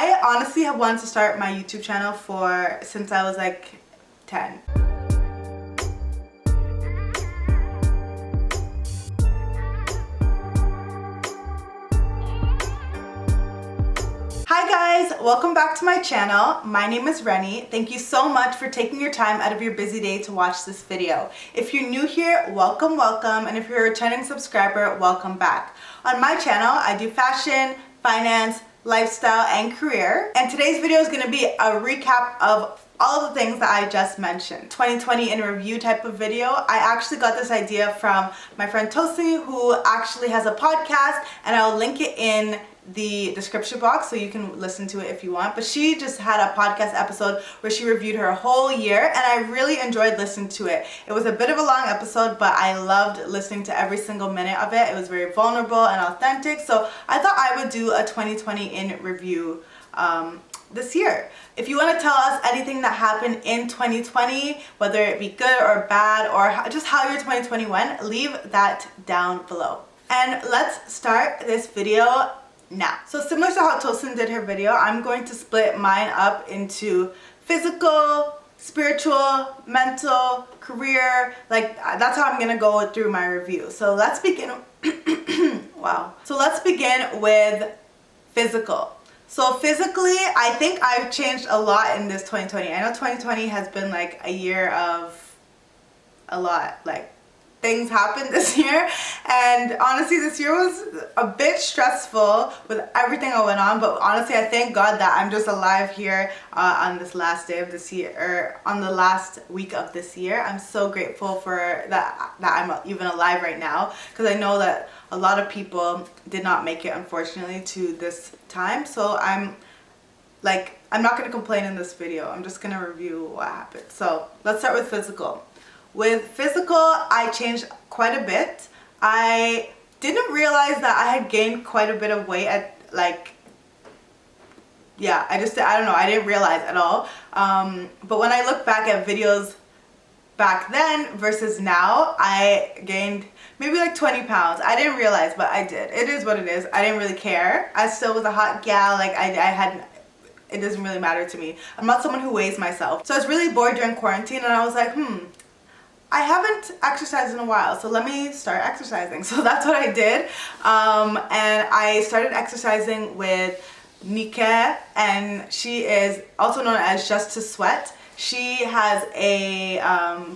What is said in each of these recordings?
I honestly have wanted to start my YouTube channel since I was like 10. Hi guys, welcome back to my channel. My name is Reni. Thank you so much for taking your time out of your busy day to watch this video. If you're new here, welcome, welcome, and if you're a returning subscriber, welcome back. On my channel, I do fashion, finance, lifestyle, and career. And today's video is going to be a recap of all of the things that I just mentioned. 2020 in review type of video. I actually got this idea from my friend Tosi, who actually has a podcast, and I'll link it in the description box so you can listen to it if you want. But she just had a podcast episode where she reviewed her whole year, and I really enjoyed listening to it. It was a bit of a long episode, but I loved listening to every single minute of it. It was very vulnerable and authentic, so I thought I would do a 2020 in review this year. If you want to tell us anything that happened in 2020, whether it be good or bad, or just how your 2020 went, leave that down below. And let's start this video now. So similar to how Tosin did her video, I'm going to split mine up into physical, spiritual, mental, career. Like, that's how I'm gonna go through my review. So let's begin. Wow. So let's begin with physical. So physically, I think I've changed a lot in this 2020. I know 2020 has been like a year of a lot, like things happened this year, and honestly this year was a bit stressful with everything that went on, but honestly I thank God that I'm just alive here on this last day of this year, or on the last week of this year. I'm so grateful for that I'm even alive right now, because I know that a lot of people did not make it, unfortunately, to this time. So I'm not going to complain in this video. I'm just going to review what happened. So let's start with physical. With physical, I changed quite a bit. I didn't realize that I had gained quite a bit of weight at I don't know, I didn't realize at all. But when I look back at videos back then versus now, I gained maybe like 20 pounds. I didn't realize, but I did. It is what it is. I didn't really care. I still was a hot gal. Like it doesn't really matter to me. I'm not someone who weighs myself. So I was really bored during quarantine, and I was like, I haven't exercised in a while, so let me start exercising. So that's what I did. And I started exercising with Nika, and she is also known as Just to Sweat. She has a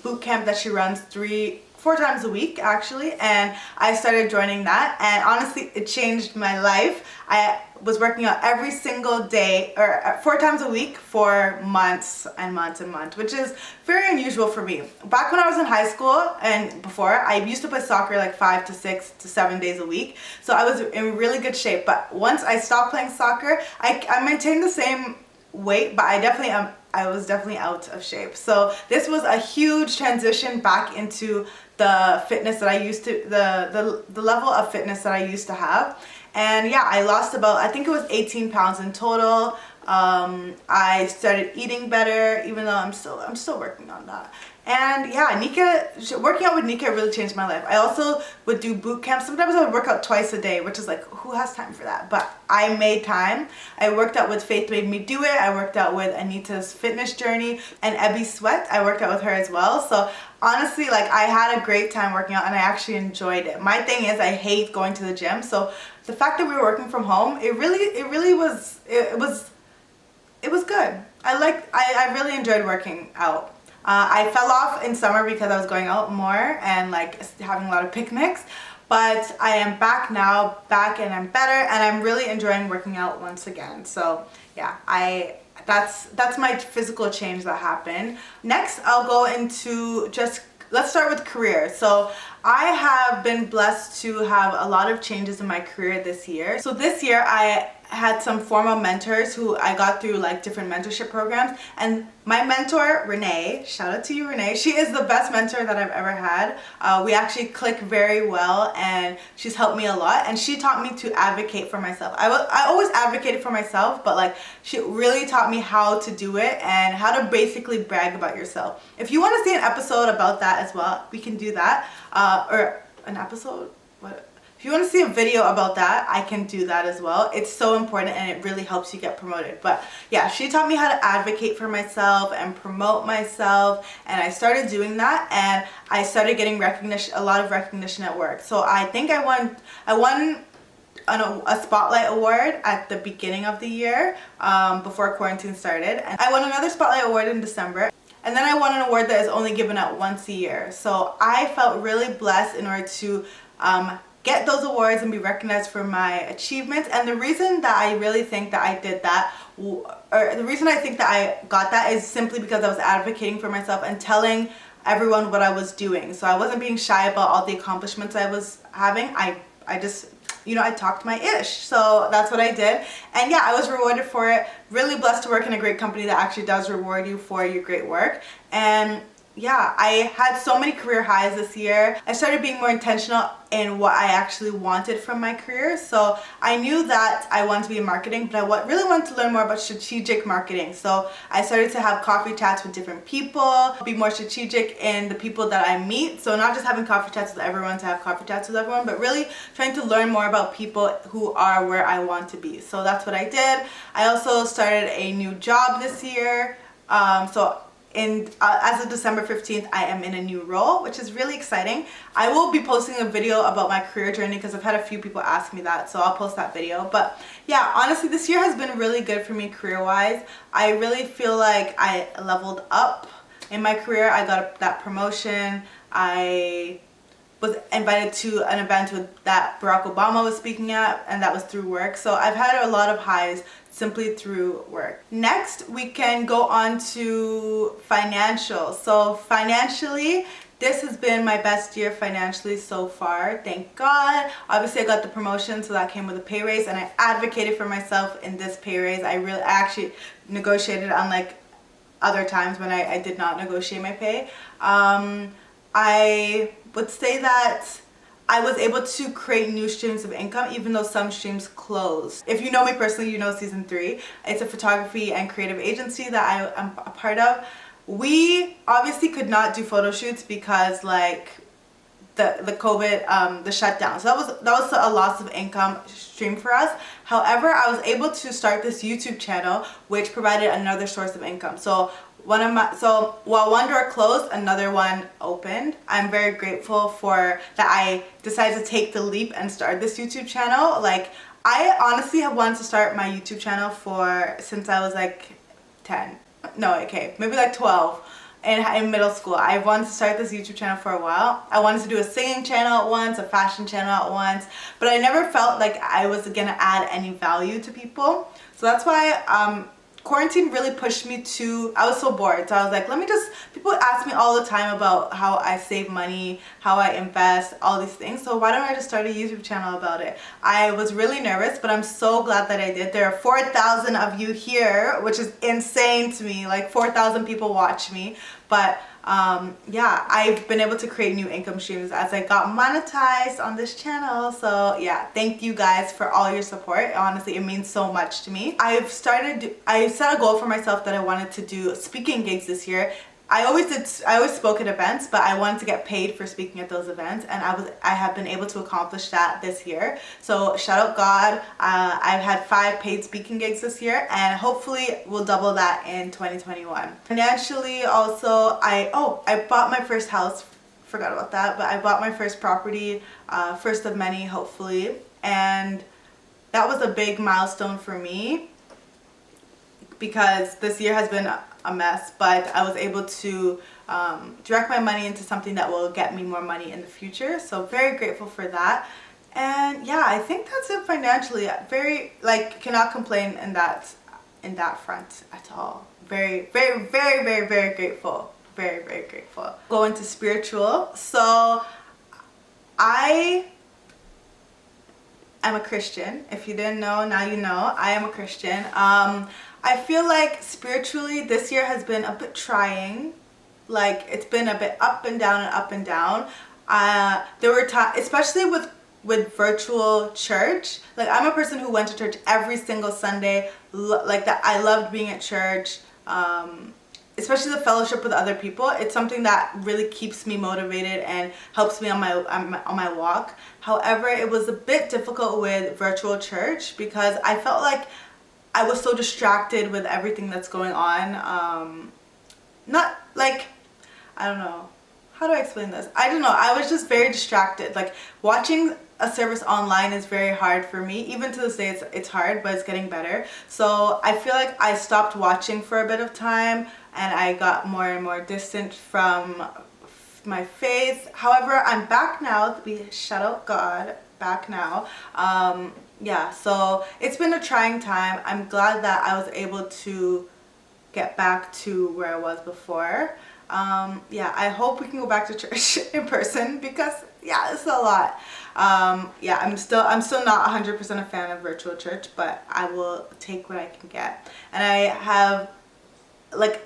boot camp that she runs 4 times a week actually, and I started joining that, and honestly it changed my life. I was working out every single day, or 4 times a week for months and months and months, which is very unusual for me. Back when I was in high school and before, I used to play soccer like 5 to 6 to 7 days a week, so I was in really good shape. But once I stopped playing soccer, I maintained the same weight, but I was definitely out of shape. So this was a huge transition back into the fitness that I used to, the level of fitness that I used to have. And yeah, I lost about, I think it was 18 pounds in total. I started eating better, even though I'm still working on that. And yeah, working out with Nika really changed my life. I also would do boot camp. Sometimes I would work out twice a day, which is like, who has time for that? But I made time. I worked out with Faith Made Me Do It. I worked out with Anita's Fitness Journey, and Ebby Sweat. I worked out with her as well. So honestly, like, I had a great time working out, and I actually enjoyed it. My thing is, I hate going to the gym. So the fact that we were working from home, it was good. I really enjoyed working out. I fell off in summer because I was going out more and like having a lot of picnics, but I am back now, and I'm better, and I'm really enjoying working out once again. So yeah, that's my physical change that happened. Next, I'll go into let's start with career. So I have been blessed to have a lot of changes in my career this year. So this year I had some formal mentors who I got through like different mentorship programs, and my mentor Reni, shout out to you Reni, she is the best mentor that I've ever had. We actually click very well, and she's helped me a lot, and she taught me to advocate for myself. I always advocated for myself, but like she really taught me how to do it and how to basically brag about yourself. If you want to see an episode about that as well, we can do that, or an episode, what? if you want to see a video about that, I can do that as well. It's so important and it really helps you get promoted. But yeah, she taught me how to advocate for myself and promote myself, and I started doing that, and I started getting recognition, a lot of recognition at work. So I think I won a spotlight award at the beginning of the year, before quarantine started, and I won another spotlight award in December. And then I won an award that is only given out once a year. So I felt really blessed in order to get those awards and be recognized for my achievements. And the reason that I really think that I did that, or the reason I think that I got that, is simply because I was advocating for myself and telling everyone what I was doing. So I wasn't being shy about all the accomplishments I was having. I just, you know, I talked my ish. So that's what I did. And yeah, I was rewarded for it. Really blessed to work in a great company that actually does reward you for your great work. And yeah, I had so many career highs this year. I started being more intentional in what I actually wanted from my career. So I knew that I wanted to be in marketing, but I really wanted to learn more about strategic marketing. So I started to have coffee chats with different people, be more strategic in the people that I meet. So not just having coffee chats with everyone to have coffee chats with everyone, but really trying to learn more about people who are where I want to be. So that's what I did. I also started a new job this year. As of December 15th, I am in a new role, which is really exciting. I will be posting a video about my career journey because I've had a few people ask me that, so I'll post that video. But yeah, honestly, this year has been really good for me career-wise. I really feel like I leveled up in my career. I got that promotion. I was invited to an event that Barack Obama was speaking at, and that was through work. So I've had a lot of highs simply through work. Next, we can go on to financial. So financially, this has been my best year financially so far, thank God. Obviously, I got the promotion, so that came with a pay raise, and I advocated for myself in this pay raise. I actually negotiated, unlike other times when I did not negotiate my pay. I would say that I was able to create new streams of income, even though some streams closed. If you know me personally, you know Season 3. It's a photography and creative agency that I am a part of. We obviously could not do photo shoots because like the COVID, the shutdown. So that was a loss of income stream for us. However, I was able to start this YouTube channel, which provided another source of income. So while one door closed, another one opened. I'm very grateful for that I decided to take the leap and start this YouTube channel. Like, I honestly have wanted to start my YouTube channel since I was like 10. No, okay, maybe like 12. In middle school. I wanted to start this YouTube channel for a while. I wanted to do a singing channel at once, a fashion channel at once, but I never felt like I was gonna add any value to people. So that's why quarantine really pushed me to, I was so bored, so I was like, people ask me all the time about how I save money, how I invest, all these things, so why don't I just start a YouTube channel about it? I was really nervous, but I'm so glad that I did. There are 4,000 of you here, which is insane to me, like 4,000 people watch me, but yeah, I've been able to create new income streams as I got monetized on this channel. So yeah, thank you guys for all your support. Honestly, it means so much to me. I set a goal for myself that I wanted to do speaking gigs this year. I always spoke at events, but I wanted to get paid for speaking at those events, and I have been able to accomplish that this year. So shout out God. I've had 5 paid speaking gigs this year, and hopefully we'll double that in 2021. Financially also, I bought my first house. Forgot about that, but I bought my first property, first of many hopefully, and that was a big milestone for me because this year has been a mess, but I was able to direct my money into something that will get me more money in the future. So very grateful for that. And yeah, I think that's it financially. Cannot complain in that front at all. Very grateful. Very grateful. Go into spiritual. So I am a Christian. If you didn't know, now you know. I am a Christian. I feel like spiritually this year has been a bit trying. Like, it's been a bit up and down and up and down. There were times, especially with virtual church. Like, I'm a person who went to church every single Sunday. Like that, I loved being at church. especially the fellowship with other people, it's something that really keeps me motivated and helps me on my walk. However, it was a bit difficult with virtual church because I felt like I was so distracted with everything that's going on. Not like, I don't know, how do I explain this? I don't know, I was just very distracted. Like, watching a service online is very hard for me. Even to this day, it's hard, but it's getting better. So I feel like I stopped watching for a bit of time, and I got more and more distant from my faith. However, I'm back now. We shout out God, back now. Yeah, so it's been a trying time. I'm glad that I was able to get back to where I was before. Yeah, I hope we can go back to church in person because yeah, it's a lot. Yeah, I'm still not 100% a fan of virtual church, but I will take what I can get. And I have, like,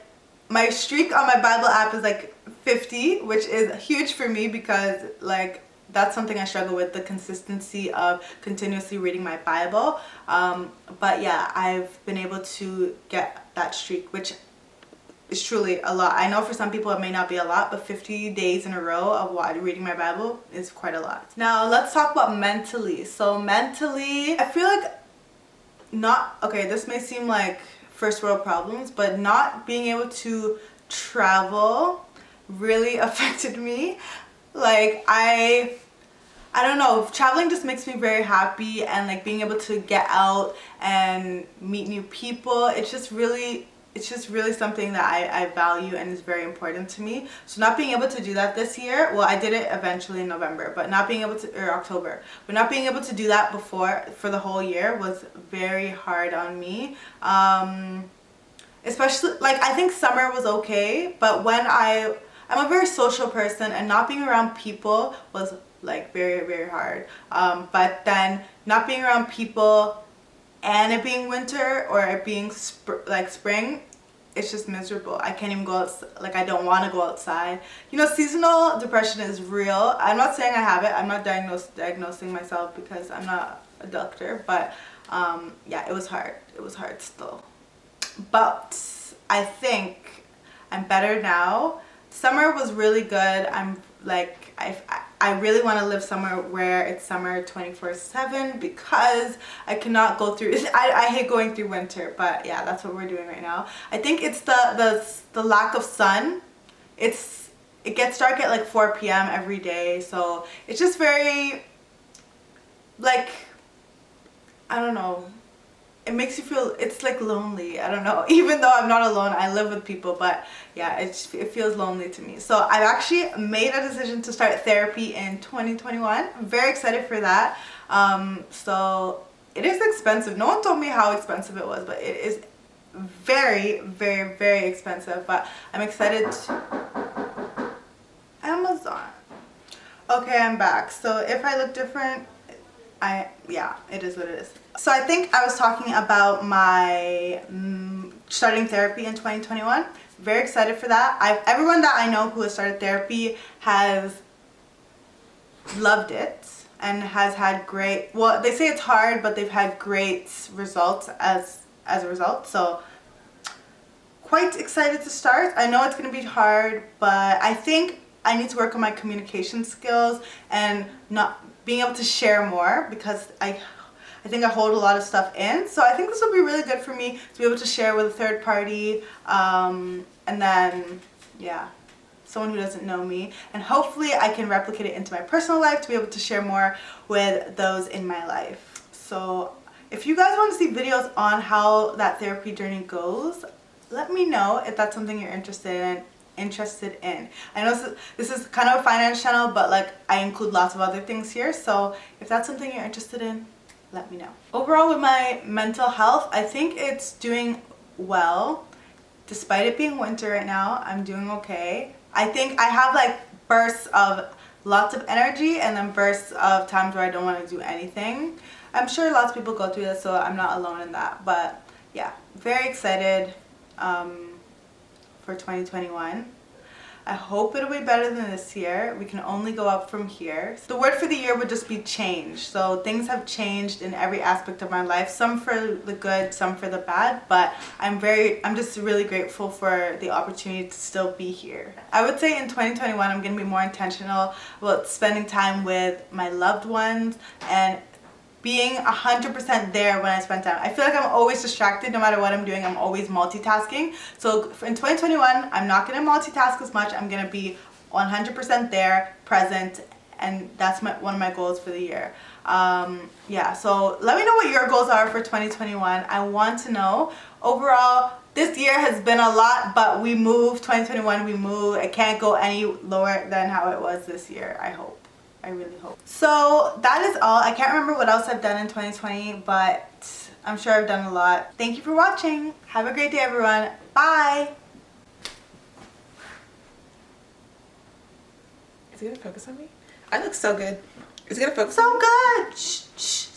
my streak on my Bible app is like 50, which is huge for me because, like, that's something I struggle with, the consistency of continuously reading my Bible. But yeah, I've been able to get that streak, which is truly a lot. I know for some people it may not be a lot, but 50 days in a row of reading my Bible is quite a lot. Now let's talk about mentally. So mentally, I feel like this may seem like first world problems, but not being able to travel really affected me. Like, I don't know, traveling just makes me very happy, and like being able to get out and meet new people, it's just really something that I value and is very important to me. So not being able to do that this year, well, I did it eventually in November, but not being able to, or October, but not being able to do that before for the whole year was very hard on me. Especially, like, I think summer was okay, but when I'm a very social person, and not being around people was like very, very hard. But then not being around people and it being winter or it being spring, it's just miserable. I can't even go outside. Like, I don't want to go outside. You know, seasonal depression is real. I'm not saying I have it. I'm not diagnosing myself because I'm not a doctor, but yeah, it was hard. It was hard still. But I think I'm better now. Summer was really good. I'm like, I really want to live somewhere where it's summer 24/7 because I cannot go through, I hate going through winter, but yeah, that's what we're doing right now. I think it's the lack of sun. It gets dark at like 4 p.m. every day, so it's just very, like, I don't know. It makes you feel, it's like lonely. I don't know. Even though I'm not alone, I live with people, but yeah, it feels lonely to me. So I've actually made a decision to start therapy in 2021. I'm very excited for that. So it is expensive. No one told me how expensive it was, but it is very, very, very expensive. But I'm excited to... Amazon. Okay, I'm back. So if I look different, yeah, it is what it is. So I think I was talking about my starting therapy in 2021. Very excited for that. Everyone that I know who has started therapy has loved it and has had great, well, they say it's hard, but they've had great results as a result. So quite excited to start. I know it's going to be hard, but I think I need to work on my communication skills and not being able to share more, because I think I hold a lot of stuff in. So I think this will be really good for me to be able to share with a third party, and then, yeah, someone who doesn't know me. And hopefully I can replicate it into my personal life to be able to share more with those in my life. So if you guys want to see videos on how that therapy journey goes, let me know if that's something you're interested in. I know this is kind of a finance channel, but like I include lots of other things here, so if that's something you're interested in, let me know. Overall, with my mental health, I think it's doing well. Despite it being winter right now, I'm doing okay. I think I have like bursts of lots of energy and then bursts of times where I don't want to do anything. I'm sure lots of people go through this, so I'm not alone in that. But yeah, very excited for 2021. I hope it'll be better than this year. We can only go up from here. The word for the year would just be change. So things have changed in every aspect of my life, some for the good, some for the bad, but I'm just really grateful for the opportunity to still be here. I would say in 2021 I'm going to be more intentional about spending time with my loved ones and being 100% there when I spend time. I feel like I'm always distracted no matter what I'm doing. I'm always multitasking. So in 2021, I'm not going to multitask as much. I'm going to be 100% there, present, and that's one of my goals for the year. Yeah, so let me know what your goals are for 2021. I want to know. Overall, this year has been a lot, but we moved. 2021, we moved. It can't go any lower than how it was this year, I hope. I really hope. So that is all. I can't remember what else I've done in 2020, but I'm sure I've done a lot. Thank you for watching. Have a great day, everyone. Bye. Is it gonna focus on me? I look so good. Is it gonna focus? So good. Shh, shh.